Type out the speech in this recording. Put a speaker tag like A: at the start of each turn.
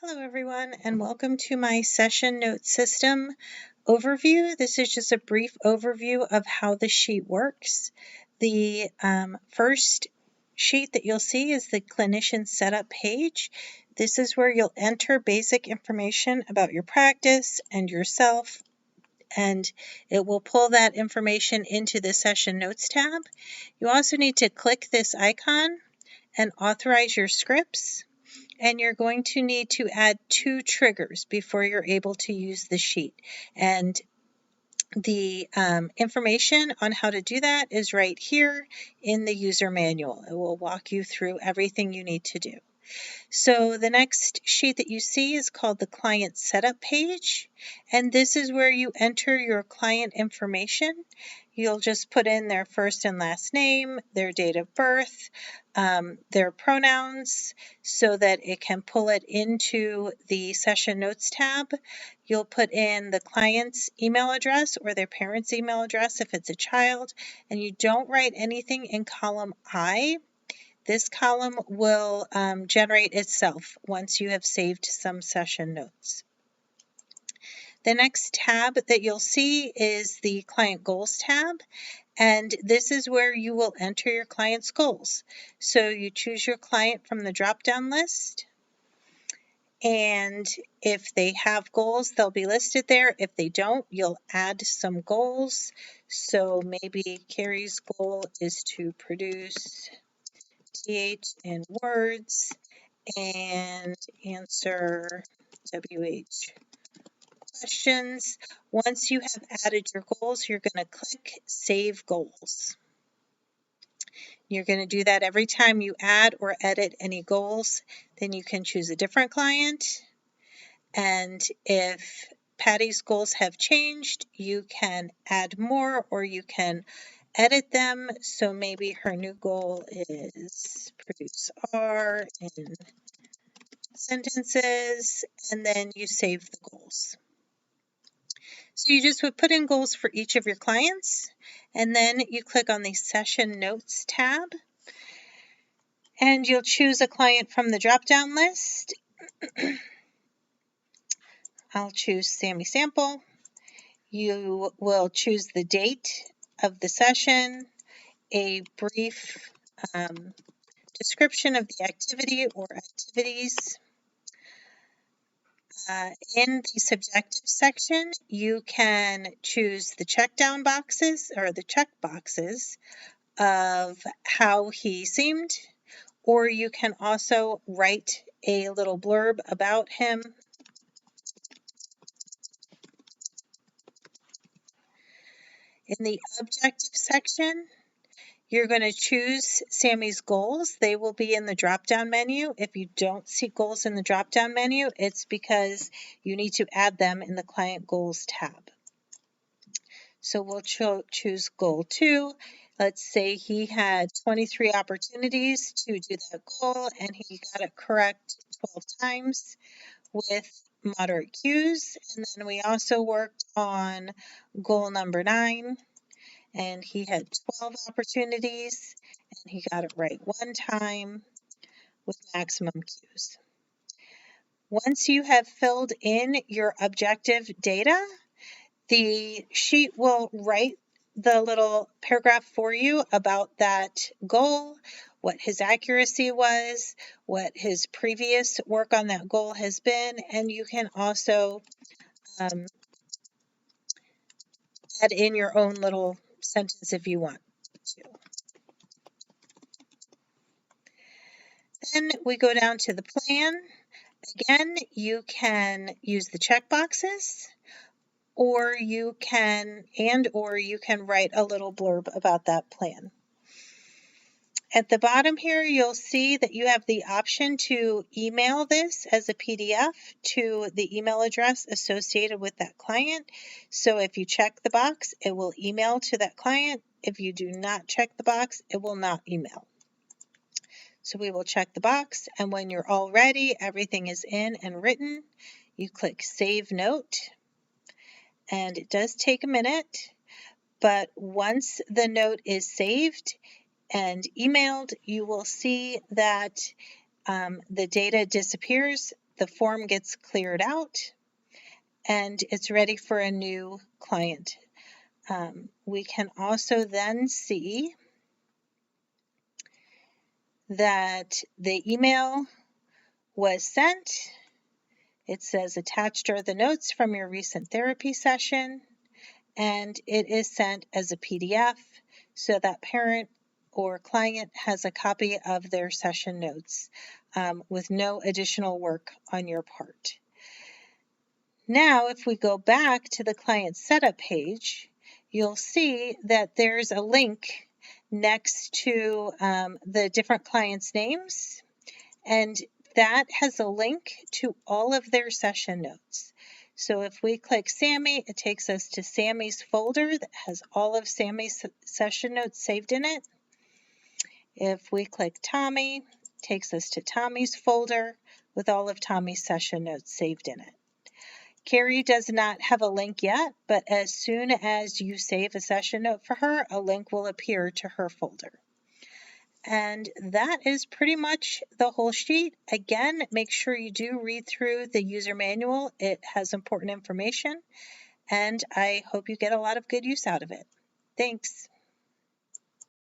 A: Hello everyone and welcome to my session note system overview. This is just a brief overview of how the sheet works. The first sheet that you'll see is the clinician setup page. This is where you'll enter basic information about your practice and yourself, and it will pull that information into the session notes tab. You also need to click this icon and authorize your scripts. And you're going to need to add 2 triggers before you're able to use the sheet. And the information on how to do that is right here in the user manual. It will walk you through everything you need to do. So the next sheet that you see is called the client setup page, and this is where you enter your client information. You'll just put in their first and last name, their date of birth, their pronouns, so that it can pull it into the session notes tab. You'll put in the client's email address or their parent's email address if it's a child, and you don't write anything in column I. This column will generate itself once you have saved some session notes. The next tab that you'll see is the Client Goals tab, and this is where you will enter your client's goals. So you choose your client from the drop-down list, and if they have goals, they'll be listed there. If they don't, you'll add some goals. So maybe Carrie's goal is to produce TH in words and answer WH questions. Once you have added your goals, you're going to click Save Goals. You're going to do that every time you add or edit any goals. Then you can choose a different client. And if Patty's goals have changed, you can add more or you can edit them. So maybe her new goal is produce R in sentences, and then you save the goals. So you just would put in goals for each of your clients, and then you click on the Session Notes tab, and you'll choose a client from the drop-down list. I'll choose Sammy Sample. You will choose the date of the session, a brief description of the activity or activities. In the subjective section, you can choose the check down boxes or the check boxes of how he seemed, or you can also write a little blurb about him. In the objective section, you're going to choose Sammy's goals. They will be in the drop-down menu. If you don't see goals in the drop-down menu, it's because you need to add them in the Client Goals tab. So we'll choose Goal 2. Let's say he had 23 opportunities to do that goal, and he got it correct 12 times with moderate cues. And then we also worked on goal number 9. And he had 12 opportunities, and he got it right 1 time with maximum cues. Once you have filled in your objective data, the sheet will write the little paragraph for you about that goal, what his accuracy was, what his previous work on that goal has been, and you can also add in your own little sentence if you want to. Then we go down to the plan. Again, you can use the check boxes, or you can write a little blurb about that plan. At the bottom here, you'll see that you have the option to email this as a PDF to the email address associated with that client. So if you check the box, it will email to that client. If you do not check the box, it will not email. So we will check the box, and when you're all ready, everything is in and written, you click Save Note, and it does take a minute, but once the note is saved and emailed, you will see that the data disappears the form gets cleared out and it's ready for a new client. We can also then see that the email was sent. It says attached are the notes from your recent therapy session, and it is sent as a PDF so that parent or client has a copy of their session notes with no additional work on your part. Now, if we go back to the client setup page, you'll see that there's a link next to the different clients' names, and that has a link to all of their session notes. So if we click Sammy, it takes us to Sammy's folder that has all of Sammy's session notes saved in it. If we click Tommy, it takes us to Tommy's folder with all of Tommy's session notes saved in it. Carrie does not have a link yet, but as soon as you save a session note for her, a link will appear to her folder. And that is pretty much the whole sheet. Again, make sure you do read through the user manual. It has important information, and I hope you get a lot of good use out of it. Thanks.